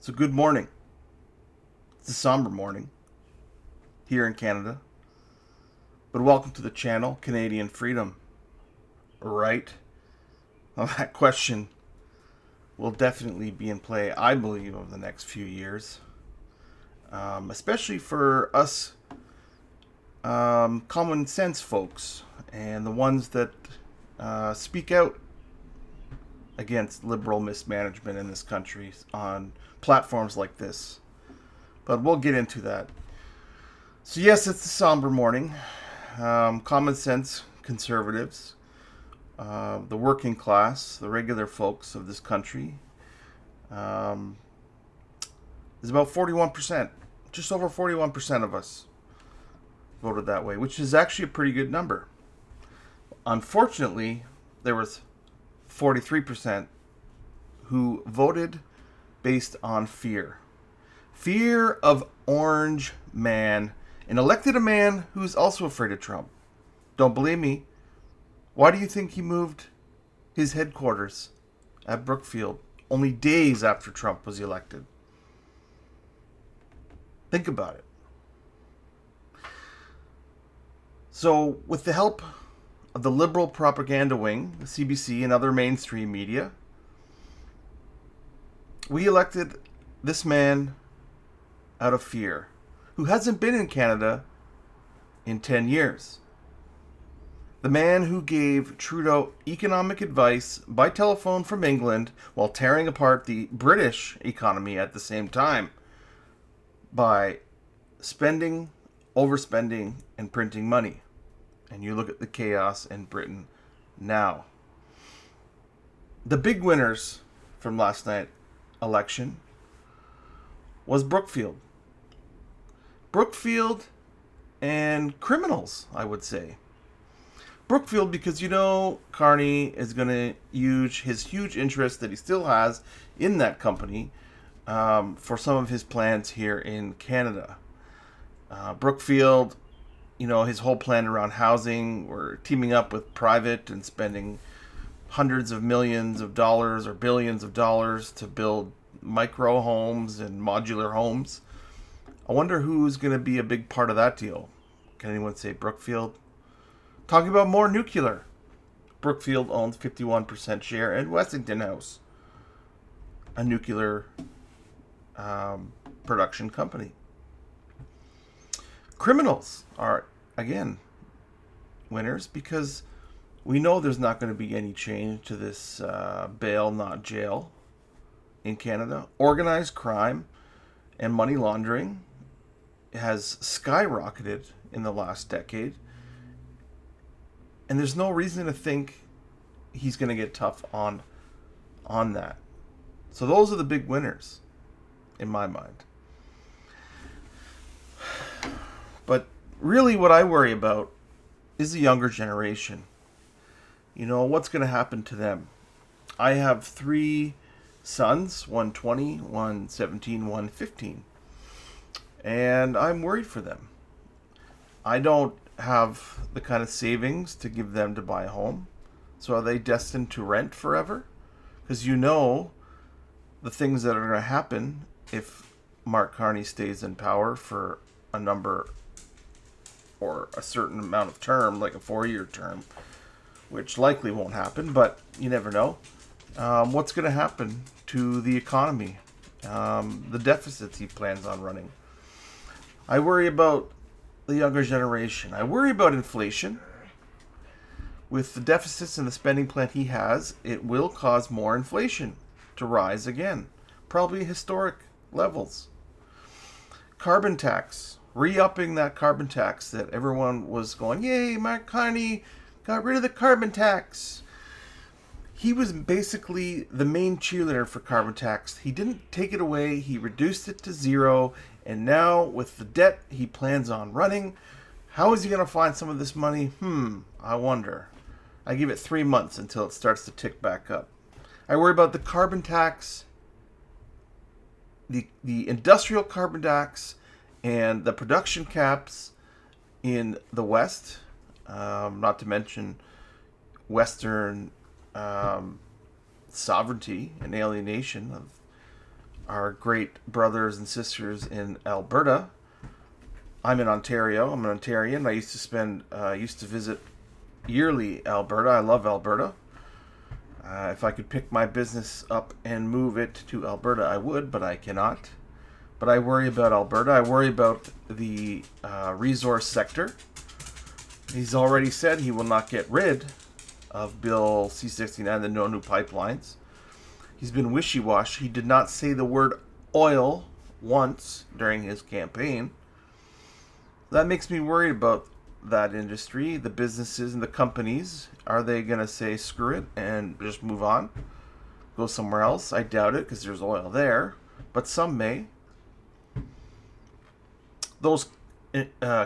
So good morning. It's a somber morning here in Canada. But welcome to the channel, Canadian Freedom. Right? Well, that question will definitely be in play, I believe, over the next few years. Especially for us common sense folks and the ones that speak out against liberal mismanagement in this country on platforms like this. But we'll get into that. So yes, it's a somber morning. Common sense conservatives, the working class, the regular folks of this country, is about 41%. Just over 41% of us voted that way, which is actually a pretty good number. Unfortunately, there was 43% who voted based on fear. Fear of Orange Man, and elected a man who's also afraid of Trump. Don't believe me? Why do you think he moved his headquarters at Brookfield only days after Trump was elected? Think about it. So, with the help of the liberal propaganda wing, the CBC, and other mainstream media, we elected this man out of fear, who hasn't been in Canada in 10 years. The man who gave Trudeau economic advice by telephone from England while tearing apart the British economy at the same time by spending, overspending, and printing money. And you look at the chaos in Britain now. The big winners from last night's election was Brookfield. Brookfield and criminals, I would say. Brookfield because, Carney is going to use his huge interest that he still has in that company for some of his plans here in Canada. Brookfield, his whole plan around housing, we're teaming up with private and spending hundreds of millions of dollars or billions of dollars to build micro homes and modular homes. I wonder who's going to be a big part of that deal. Can anyone say Brookfield? Talking about more nuclear. Brookfield owns 51% share in Westinghouse, a nuclear production company. Criminals are, again, winners because we know there's not going to be any change to this bail, not jail in Canada. Organized crime and money laundering has skyrocketed in the last decade. And there's no reason to think he's going to get tough on that. So those are the big winners in my mind. But really what I worry about is the younger generation. What's going to happen to them? I have 3 sons, one 20, one 17, one 15. And I'm worried for them. I don't have the kind of savings to give them to buy a home. So are they destined to rent forever? Because the things that are going to happen if Mark Carney stays in power for a number or a certain amount of term, like a 4-year term, which likely won't happen, but you never know. What's going to happen to the economy? The deficits he plans on running. I worry about the younger generation. I worry about inflation. With the deficits and the spending plan he has, it will cause more inflation to rise again. Probably historic levels. Carbon tax. Re-upping that carbon tax that everyone was going, yay, Mark Carney got rid of the carbon tax. He was basically the main cheerleader for carbon tax. He didn't take it away. He reduced it to 0. And now, with the debt he plans on running, how is he going to find some of this money? I wonder. I give it 3 months until it starts to tick back up. I worry about the carbon tax, the industrial carbon tax, and the production caps in the West, not to mention Western sovereignty and alienation our great brothers and sisters in Alberta. I'm in Ontario. I'm an Ontarian. I used to visit yearly Alberta. I love Alberta. If I could pick my business up and move it to Alberta, I would, but I cannot. But I worry about Alberta. I worry about the resource sector. He's already said he will not get rid of Bill C-69, the no new pipelines. He's been wishy-washy. He did not say the word oil once during his campaign. That makes me worried about that industry, the businesses and the companies. Are they going to say screw it and just move on? Go somewhere else? I doubt it because there's oil there. But some may. Those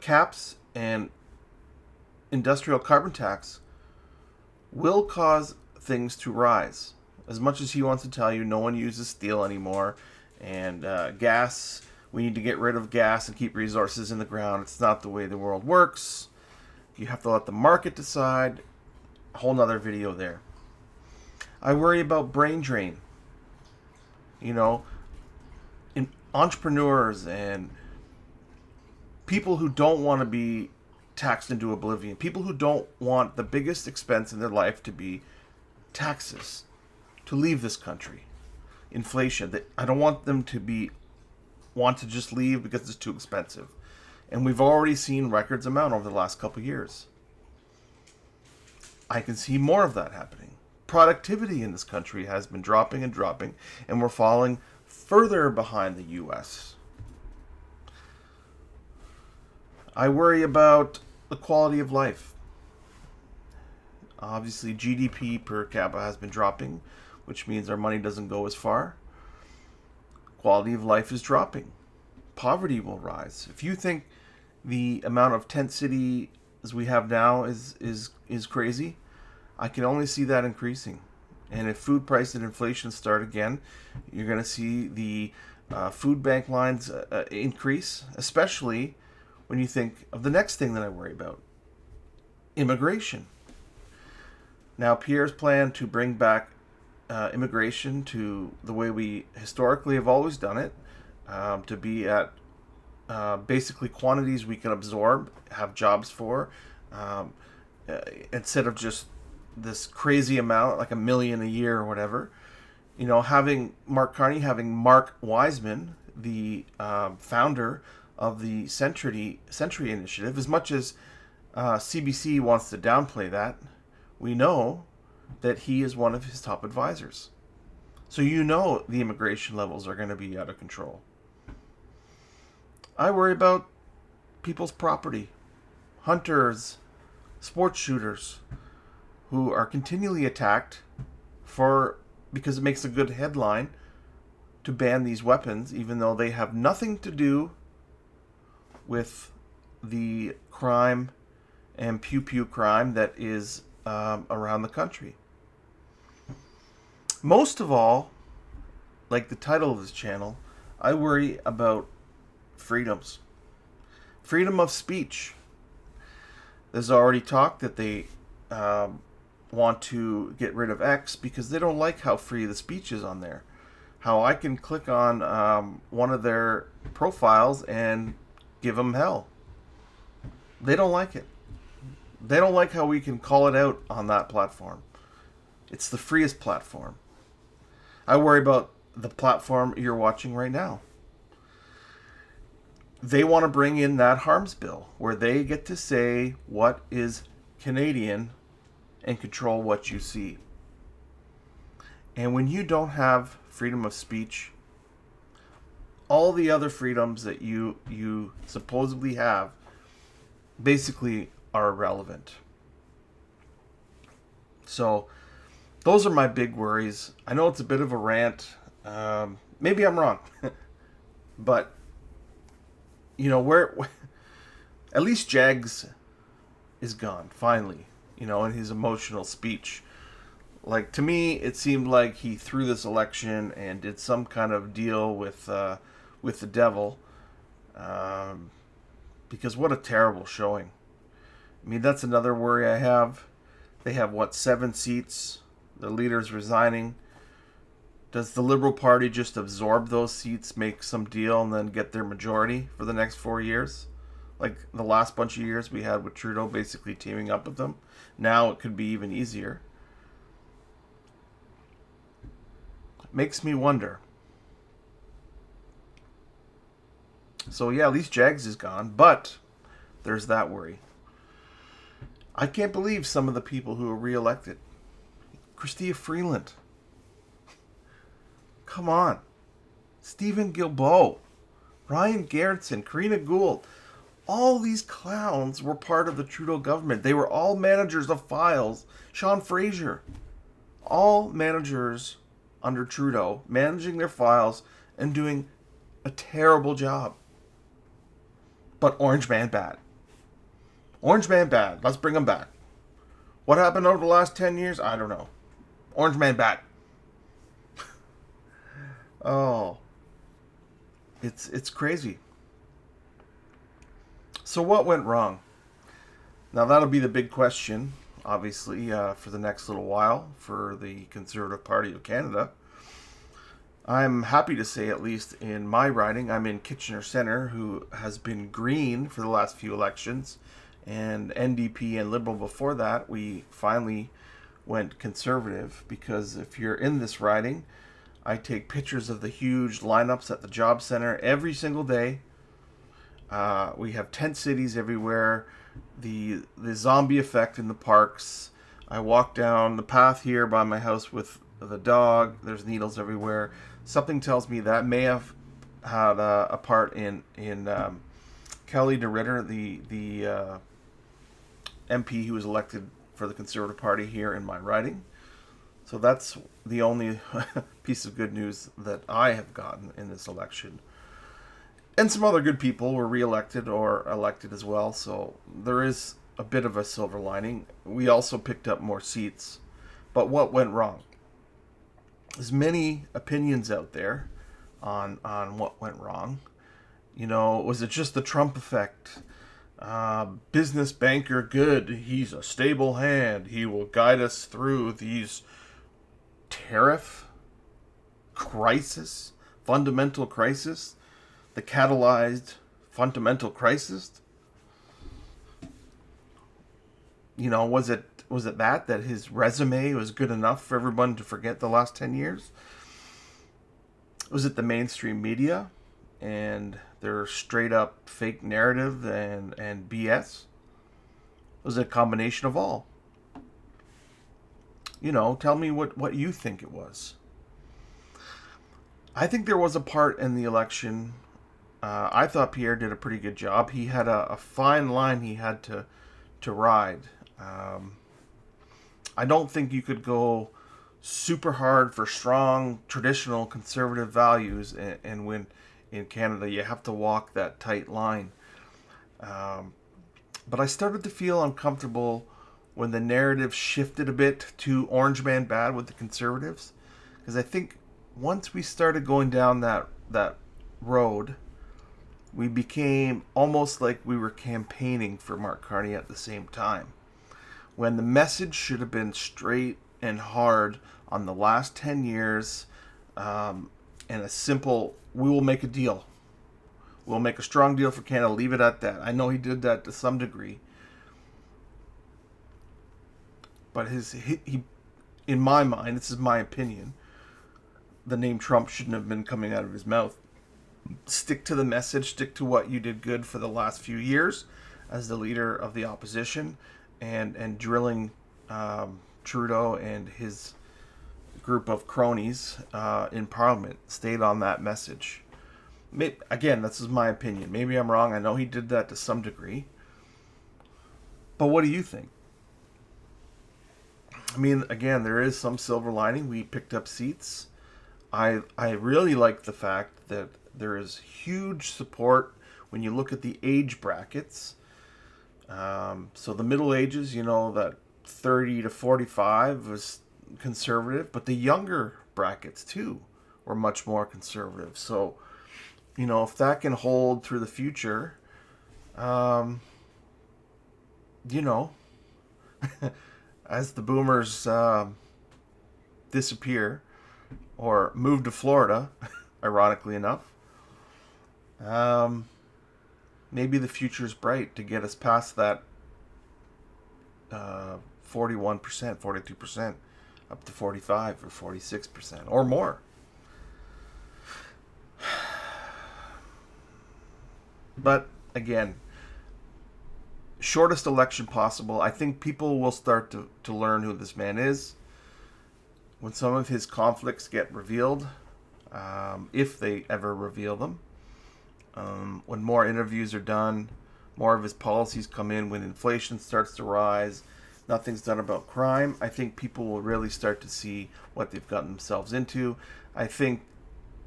caps and industrial carbon tax will cause things to rise. As much as he wants to tell you no one uses steel anymore, and gas, we need to get rid of gas and keep resources in the ground. It's not the way the world works. You have to let the market decide. A whole nother video there. I worry about brain drain. You know, in entrepreneurs and people who don't want to be taxed into oblivion. People who don't want the biggest expense in their life to be taxes, to leave this country. Inflation. I don't want them to want to just leave because it's too expensive. And we've already seen records amount over the last couple of years. I can see more of that happening. Productivity in this country has been dropping and dropping, and we're falling further behind the U.S. I worry about the quality of life. Obviously, GDP per capita has been dropping, which means our money doesn't go as far. Quality of life is dropping. Poverty will rise. If you think the amount of tent cities we have now is crazy, I can only see that increasing. And if food price and inflation start again, you're going to see the food bank lines increase, especially when you think of the next thing that I worry about, immigration. Now, Pierre's plan to bring back immigration to the way we historically have always done it, to be at basically quantities we can absorb, have jobs for, instead of just this crazy amount, like 1 million a year or whatever. You know, having Mark Carney, having Mark Wiseman, the founder of the Century Initiative, as much as CBC wants to downplay that, we know that he is one of his top advisors. So you know the immigration levels are going to be out of control. I worry about people's property, hunters, sports shooters, who are continually attacked because it makes a good headline to ban these weapons, even though they have nothing to do with the crime and pew-pew crime that is around the country. Most of all, like the title of this channel, I worry about freedoms. Freedom of speech. There's already talk that they want to get rid of X because they don't like how free the speech is on there. How I can click on one of their profiles and give them hell. They don't like it. They don't like how we can call it out on that platform. It's the freest platform. I worry about the platform you're watching right now. They want to bring in that harms bill where they get to say what is Canadian and control what you see. And when you don't have freedom of speech, all the other freedoms that you supposedly have basically are irrelevant. So those are my big worries. I know it's a bit of a rant. Maybe I'm wrong. But, you know, where at least Jags is gone, finally, you know, in his emotional speech. Like, to me, it seemed like he threw this election and did some kind of deal with the devil. Because what a terrible showing. I mean, that's another worry I have. They have, 7 seats. The leader's resigning. Does the Liberal Party just absorb those seats, make some deal, and then get their majority for the next 4 years? Like the last bunch of years we had with Trudeau basically teaming up with them. Now it could be even easier. Makes me wonder. So yeah, at least Jags is gone, but there's that worry. I can't believe some of the people who were re-elected. Chrystia Freeland. Come on. Stephen Guilbeault. Ryan Gerritsen. Karina Gould. All these clowns were part of the Trudeau government. They were all managers of files. Sean Fraser. All managers under Trudeau, managing their files and doing a terrible job. But Orange Man bad. Orange Man bad. Let's bring him back. What happened over the last 10 years? I don't know. Orange Man bad. Oh. It's crazy. So what went wrong? Now that'll be the big question, obviously, for the next little while for the Conservative Party of Canada. I'm happy to say, at least in my riding, I'm in Kitchener Centre, who has been Green for the last few elections, and NDP and Liberal before that. We finally went Conservative, because if you're in this riding, I take pictures of the huge lineups at the job centre every single day. We have tent cities everywhere, the zombie effect in the parks. I walk down the path here by my house with the dog. There's needles everywhere. Something tells me that may have had a part in Kelly DeRitter, the MP who was elected for the Conservative Party here in my riding. So that's the only piece of good news that I have gotten in this election. And some other good people were re-elected or elected as well, so there is a bit of a silver lining. We also picked up more seats. But what went wrong? There's many opinions out there on what went wrong. You know, was it just the Trump effect? Business banker good. He's a stable hand. He will guide us through these tariff crisis, fundamental crisis, the catalyzed fundamental crisis. You know, was it that his resume was good enough for everyone to forget the last 10 years? Was it the mainstream media and their straight up fake narrative and BS? Was it a combination of all? You know, tell me what you think it was. I think there was a part in the election. I thought Pierre did a pretty good job. He had a fine line he had to ride. I don't think you could go super hard for strong traditional conservative values and win in Canada. You have to walk that tight line. But I started to feel uncomfortable when the narrative shifted a bit to Orange Man bad with the Conservatives, because I think once we started going down that road, we became almost like we were campaigning for Mark Carney at the same time, when the message should have been straight and hard on the last 10 years, and a simple, we will make a deal. We'll make a strong deal for Canada, leave it at that. I know he did that to some degree. But he, in my mind, this is my opinion, the name Trump shouldn't have been coming out of his mouth. Stick to the message, stick to what you did good for the last few years as the leader of the opposition, and drilling Trudeau and his group of cronies in Parliament stayed on that message. Again, this is my opinion. Maybe I'm wrong. I know he did that to some degree. But what do you think? I mean, again, there is some silver lining. We picked up seats. I really like the fact that there is huge support when you look at the age brackets. So the middle ages, you know, that 30 to 45 was conservative, but the younger brackets too were much more conservative. So, you know, if that can hold through the future, you know, as the boomers disappear, or move to Florida, ironically enough, maybe the future's bright to get us past that 41%, 42%, up to 45 or 46% or more. But again, shortest election possible. I think people will start to learn who this man is when some of his conflicts get revealed, if they ever reveal them. When more interviews are done, more of his policies come in, when inflation starts to rise, nothing's done about crime, I think people will really start to see what they've gotten themselves into. I think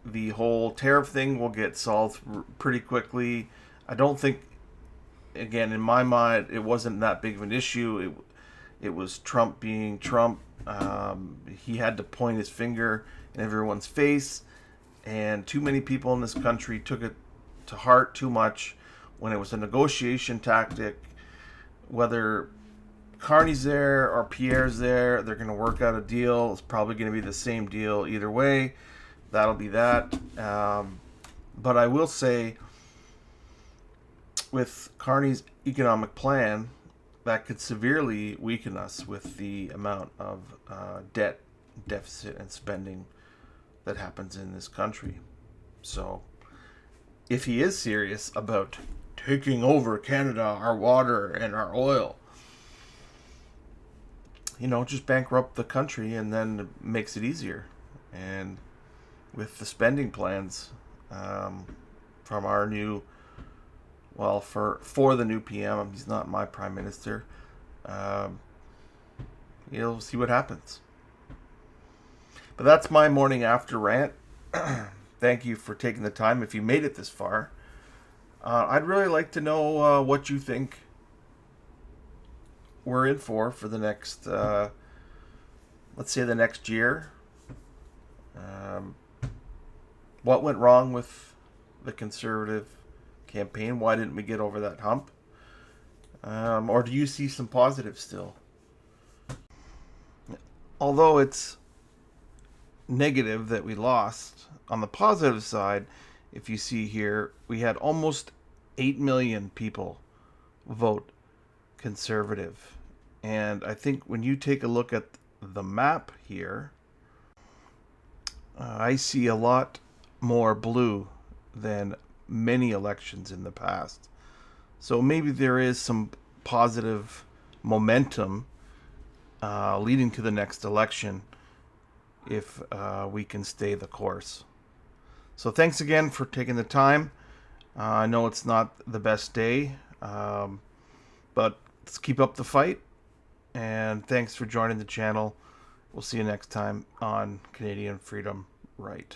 the whole tariff thing will get solved pretty quickly. I don't think, again, in my mind, it wasn't that big of an issue. It was Trump being Trump. He had to point his finger in everyone's face, and too many people in this country took it to heart too much when it was a negotiation tactic. Whether Carney's there or Pierre's there, they're going to work out a deal. It's probably going to be the same deal either way. That'll be that. But I will say, with Carney's economic plan, that could severely weaken us with the amount of debt, deficit, and spending that happens in this country. So, if he is serious about taking over Canada, our water, and our oil, just bankrupt the country and then it makes it easier. And with the spending plans from our new, for the new PM, he's not my prime minister, we'll see what happens. But that's my morning after rant. Thank you for taking the time. If you made it this far, I'd really like to know what you think we're in for the next, let's say the next year. What went wrong with the Conservative campaign? Why didn't we get over that hump? Or do you see some positives still? Although it's negative that we lost, on the positive side, if you see here, we had almost 8 million people vote Conservative. And I think when you take a look at the map here, I see a lot more blue than many elections in the past. So maybe there is some positive momentum leading to the next election if we can stay the course. So thanks again for taking the time. I know it's not the best day, but let's keep up the fight. And thanks for joining the channel. We'll see you next time on Canadian Freedom Right.